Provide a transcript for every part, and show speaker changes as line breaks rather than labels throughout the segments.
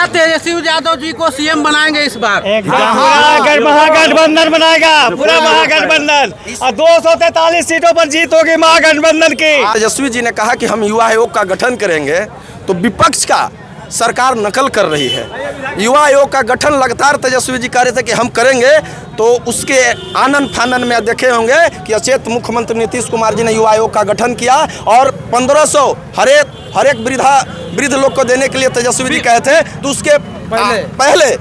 क्या तेजस्वी यादव जी को सीएम बनाएंगे इस बार?
महागठबंधन बनाएगा, पूरा महागठबंधन, और 243 सीटों पर जीत होगी महागठबंधन की।
तेजस्वी जी ने कहा कि हम युवा आयोग का गठन करेंगे, तो विपक्ष का सरकार नकल कर रही है। युवा आयोग का गठन लगातार तेजस्वी जी कह रहे थे कि हम करेंगे, तो उसके आनंद फानन में देखे होंगे कि अचेत मुख्यमंत्री नीतीश कुमार जी ने युवा आयोग का गठन किया और 1500 हर एक वृद्ध लोग को देने के लिए तेजस्वी जी कहे थे। तो उसके पहले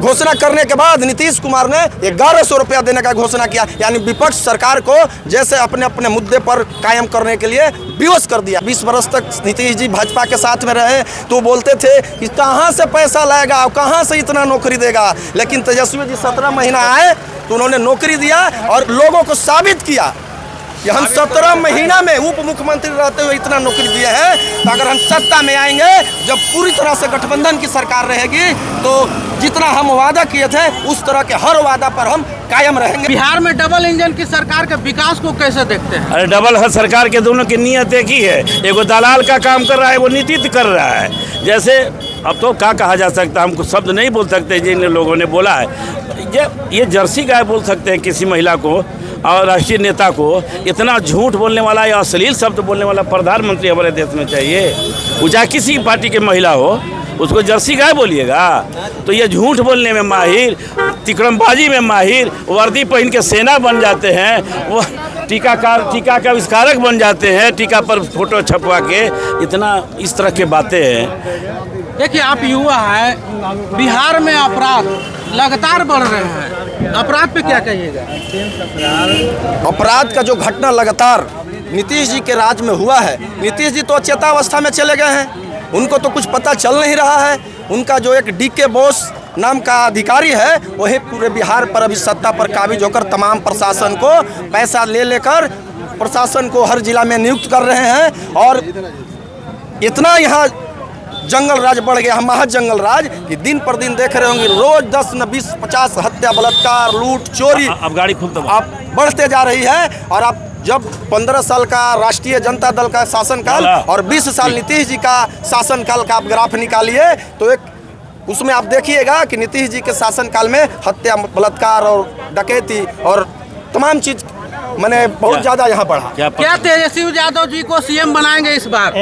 घोषणा करने के बाद नीतीश कुमार ने 1100 रुपया देने का घोषणा किया। यानी विपक्ष सरकार को जैसे अपने अपने मुद्दे पर कायम करने के लिए विवश कर दिया। 20 वर्ष तक नीतीश जी भाजपा के साथ में रहे तो बोलते थे कि कहाँ से पैसा लाएगा, कहाँ से इतना नौकरी देगा। लेकिन तेजस्वी जी 17 महीना आए तो उन्होंने नौकरी दिया और लोगों को साबित किया कि हम 17 महीना में उप मुख्यमंत्री रहते हुए इतना नौकरी दिए हैं। तो अगर हम सत्ता में आएंगे, जब पूरी तरह से गठबंधन की सरकार रहेगी, तो जितना हम वादा किए थे उस तरह के हर वादा पर हम कायम रहेंगे।
बिहार में डबल इंजन की सरकार के विकास को कैसे देखते हैं?
अरे डबल हर सरकार के दोनों की नीयत एक ही है। एगो दलाल का काम कर रहा है, वो नीतित्व कर रहा है। जैसे अब तो क्या कहा जा सकता है, हम कुछ शब्द नहीं बोल सकते जिन लोगों ने बोला है। ये जर्सी गाय बोल सकते हैं किसी महिला को और राष्ट्रीय नेता को। इतना झूठ बोलने वाला या अश्लील शब्द बोलने वाला प्रधानमंत्री हमारे देश में चाहिए। वो चाहे किसी पार्टी की महिला हो, उसको जर्सी गाय बोलिएगा? तो ये झूठ बोलने में माहिर, तिकड़मबाजी में माहिर, वर्दी पहन के सेना बन जाते हैं, वो टीका का आविष्कारक बन जाते हैं, टीका पर फोटो छपवा के। इतना इस तरह की बातें हैं।
देखिए, आप युवा हैं, बिहार में अपराध लगातार बढ़ रहे हैं, अपराध पे क्या कहिएगा?
अपराध का जो घटना लगातार नीतीश जी के राज में हुआ है, नीतीश जी तो अचेतावस्था में चले गए हैं, उनको तो कुछ पता चल नहीं रहा है। उनका जो एक DK बोस नाम का अधिकारी है, वही पूरे बिहार पर अभी सत्ता पर काबिज होकर तमाम प्रशासन को पैसा लेकर प्रशासन को हर जिला में नियुक्त कर रहे हैं। और इतना यहाँ जंगल राज बढ़ गया, महाजंगल राज, कि दिन पर दिन देख रहे होंगे रोज 10 न 20 50 हत्या, बलात्कार, लूट, चोरी
अब गाड़ी खुद
आप बढ़ते जा रही है। और आप जब 15 साल का राष्ट्रीय जनता दल का शासनकाल और 20 साल नीतीश जी का शासनकाल का आप ग्राफ निकालिए, तो एक उसमें आप देखिएगा कि नीतीश जी के शासनकाल में हत्या, बलात्कार और डकैती और तमाम चीज मैंने बहुत ज्यादा यहाँ बढ़ा।
क्या तेजस्वी यादव जी को सीएम बनाएंगे इस बार?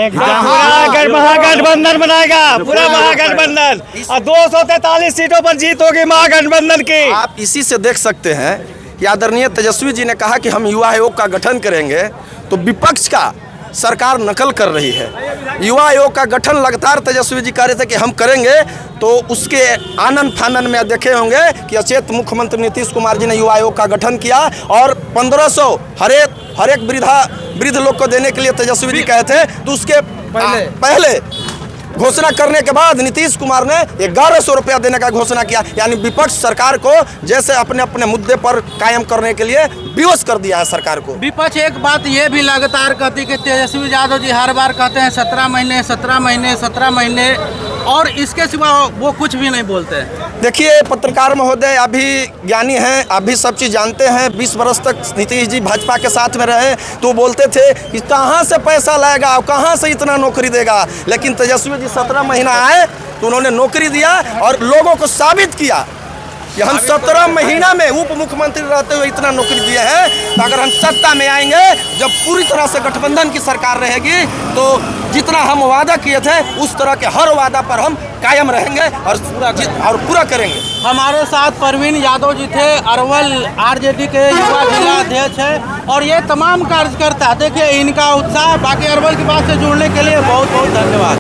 महागठबंधन बनाएगा, पूरा महागठबंधन, और 243 सीटों पर जीत होगी महागठबंधन की।
आप इसी से देख सकते हैं कि आदरणीय तेजस्वी जी ने कहा कि हम युवा आयोग का गठन करेंगे, तो विपक्ष का सरकार नकल कर रही है। युवा आयोग का गठन लगातार तेजस्वी जी कह रहे थे कि हम करेंगे, तो उसके आनंद फानन में देखे होंगे कि अचेत मुख्यमंत्री नीतीश कुमार जी ने युवा आयोग का गठन किया और 1500 हर एक वृद्ध लोग को देने के लिए तेजस्वी जी कहे थे। तो उसके पहले घोषणा करने के बाद नीतीश कुमार ने 1100 रुपया देने का घोषणा किया। यानी विपक्ष सरकार को जैसे अपने अपने मुद्दे पर कायम करने के लिए विवश कर दिया है सरकार को।
विपक्ष एक बात ये भी लगातार कहती कि तेजस्वी यादव जी हर बार कहते हैं 17 महीने 17 महीने 17 महीने, और इसके सिवा वो कुछ भी नहीं बोलते हैं।
देखिए पत्रकार महोदय, अभी ज्ञानी हैं, अभी सब चीज़ जानते हैं। 20 वर्ष तक नीतीश जी भाजपा के साथ में रहे तो बोलते थे कि कहाँ से पैसा लाएगा, कहाँ से इतना नौकरी देगा। लेकिन तेजस्वी जी 17 महीना आए तो उन्होंने नौकरी दिया और लोगों को साबित किया कि हम 17 महीना में उप मुख्यमंत्री रहते हुए इतना नौकरी दिए हैं। तो अगर हम सत्ता में आएंगे, जब पूरी तरह से गठबंधन की सरकार रहेगी, तो जितना हम वादा किए थे उस तरह के हर वादा पर हम कायम रहेंगे और पूरा करेंगे।
हमारे साथ परवीन यादव जी थे, अरवल RJD के युवा जिला अध्यक्ष है, और ये तमाम कार्यकर्ता। देखिए इनका उत्साह। बाकी अरवल की बात से जुड़ने के लिए बहुत बहुत धन्यवाद।